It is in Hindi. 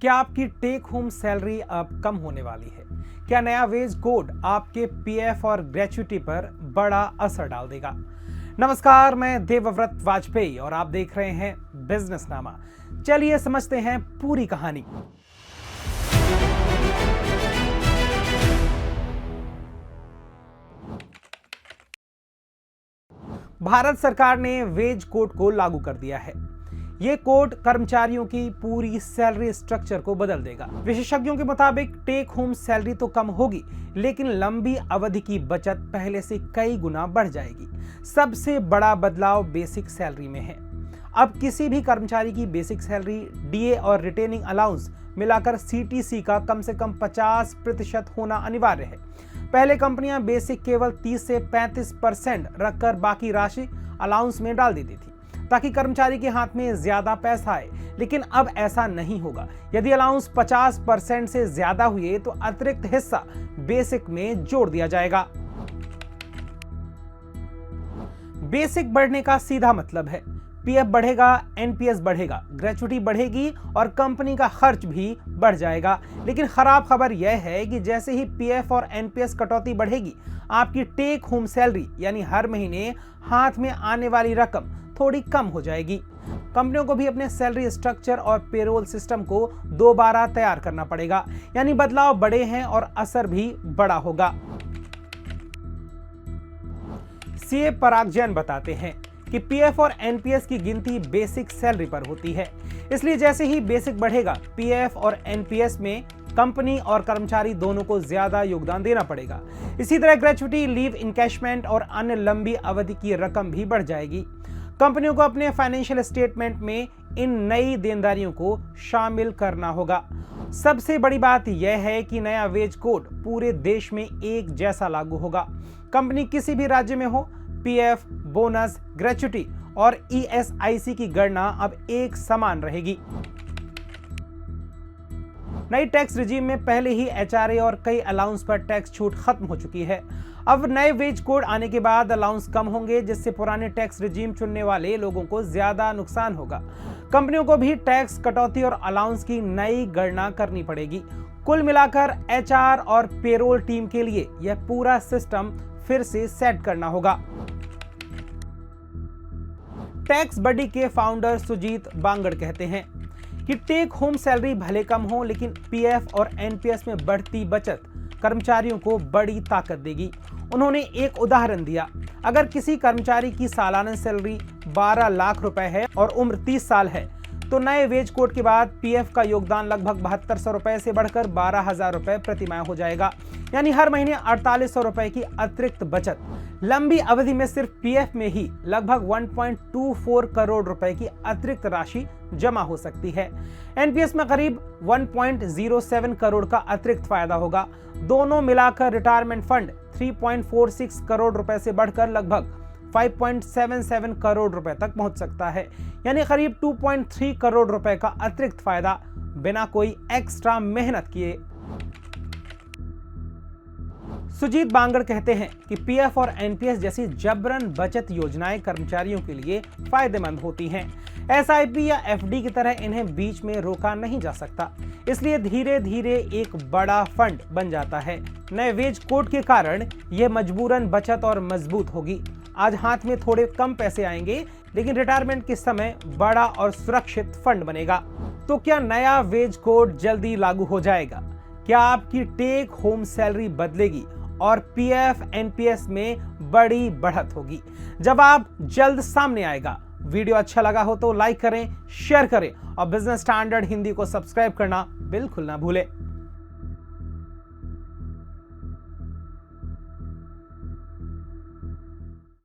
क्या आपकी टेक होम सैलरी अब कम होने वाली है? क्या नया वेज कोड आपके पीएफ और ग्रेच्युटी पर बड़ा असर डाल देगा? नमस्कार, मैं देवव्रत वाजपेयी और आप देख रहे हैं बिजनेसनामा। चलिए समझते हैं पूरी कहानी। भारत सरकार ने वेज कोड को लागू कर दिया है। ये कोड कर्मचारियों की पूरी सैलरी स्ट्रक्चर को बदल देगा। विशेषज्ञों के मुताबिक टेक होम सैलरी तो कम होगी, लेकिन लंबी अवधि की बचत पहले से कई गुना बढ़ जाएगी। सबसे बड़ा बदलाव बेसिक सैलरी में है। अब किसी भी कर्मचारी की बेसिक सैलरी, डीए और रिटेनिंग अलाउंस मिलाकर सीटीसी का कम से कम 50% होना अनिवार्य है। पहले कंपनियां बेसिक केवल 30 से 35% रखकर बाकी राशि अलाउंस में डाल देती थी, ताकि कर्मचारी के हाथ में ज्यादा पैसा आए। लेकिन अब ऐसा नहीं होगा। यदि अलाउंस 50% से ज्यादा हुए तो अतिरिक्त हिस्सा बेसिक में जोड़ दिया जाएगा। बेसिक बढ़ने का सीधा मतलब है पीएफ बढ़ेगा, एनपीएस बढ़ेगा, ग्रेच्युटी बढ़ेगी और कंपनी का खर्च भी बढ़ जाएगा। लेकिन खराब खबर यह है कि जैसे ही पीएफ और एनपीएस कटौती बढ़ेगी, आपकी टेक होम सैलरी यानी हर महीने हाथ में आने वाली रकम थोड़ी कम हो जाएगी। कंपनियों को भी अपने सैलरी स्ट्रक्चर और पेरोल सिस्टम को दोबारा तैयार करना पड़ेगा, यानी बदलाव बड़े हैं और असर भी बड़ा होगा। सीए पराग जैन बताते हैं कि पीएफ और एनपीएस की गिनती बेसिक सैलरी पर होती है। इसलिए जैसे ही बेसिक बढ़ेगा, पीएफ और एनपीएस में कंपनी और कर्मचारी दोनों को ज्यादा योगदान देना पड़ेगा। इसी तरह ग्रेच्युटी, लीव इनकैशमेंट और अन्य लंबी अवधि की रकम भी बढ़ जाएगी। कंपनियों को अपने फाइनेंशियल स्टेटमेंट में इन नई देनदारियों को शामिल करना होगा। सबसे बड़ी बात यह है कि नया वेज कोड पूरे देश में एक जैसा लागू होगा। कंपनी किसी भी राज्य में हो, पीएफ, बोनस, ग्रेच्युटी और ईएसआईसी की गणना अब एक समान रहेगी। नई टैक्स रिजीम में पहले ही एचआरए और कई अलाउंस पर टैक्स छूट खत्म हो चुकी है। अब नए वेज कोड आने के बाद अलाउंस कम होंगे, जिससे पुराने टैक्स रिजीम चुनने वाले लोगों को ज्यादा नुकसान होगा। कंपनियों को भी टैक्स कटौती और अलाउंस की नई गणना करनी पड़ेगी। कुल मिलाकर एचआर और पेरोल टीम के लिए यह पूरा सिस्टम फिर से सेट करना होगा। टैक्स बडी के फाउंडर सुजीत बांगड़ कहते हैं कि टेक होम सैलरी भले कम हो, लेकिन पीएफ और एनपीएस में बढ़ती बचत कर्मचारियों को बड़ी ताकत देगी। उन्होंने एक उदाहरण दिया। अगर किसी कर्मचारी की सालाना सैलरी 12 लाख रुपए है और उम्र 30 साल है, तो नए वेज कोड के बाद पीएफ का योगदान लगभग 7200 रुपए से बढ़कर 12,000 रुपए प्रति माह हो जाएगा, यानी हर महीने 4800 रुपए की अतिरिक्त बचत। लंबी अवधि में सिर्फ पीएफ में ही लगभग 1.24 करोड़ रुपए की अतिरिक्त राशि जमा हो सकती है। एनपीएस में करीब 1.07 करोड़ का अतिरिक्त फायदा होगा। दोनों मिलाकर रिटायरमेंट फंड 3.46 करोड़ रुपए से बढ़कर लगभग 5.77 करोड़ रुपए तक पहुंच सकता है, यानी करीब 2.3 करोड़ रुपए का अतिरिक्त फायदा बिना कोई एक्स्ट्रा मेहनत किए। सुजीत बांगड़ कहते हैं कि पीएफ और एनपीएस जैसी जबरन बचत योजनाएं कर्मचारियों के लिए फायदेमंद होती हैं। एसआईपी या एफडी की तरह इन्हें बीच में रोका नहीं जा सकता, इसलिए धीरे धीरे एक बड़ा फंड बन जाता है। नए वेज कोड के कारण यह मजबूरन बचत और मजबूत होगी। आज हाथ में थोड़े कम पैसे आएंगे, लेकिन रिटायरमेंट के समय बड़ा और सुरक्षित फंड बनेगा। तो क्या नया वेज कोड जल्दी लागू हो जाएगा? क्या आपकी टेक होम सैलरी बदलेगी और पीएफ एनपीएस में बड़ी बढ़त होगी? जवाब जल्द सामने आएगा। वीडियो अच्छा लगा हो तो लाइक करें, शेयर करें और बिजनेस स्टैंडर्ड हिंदी को सब्सक्राइब करना बिल्कुल ना भूलें।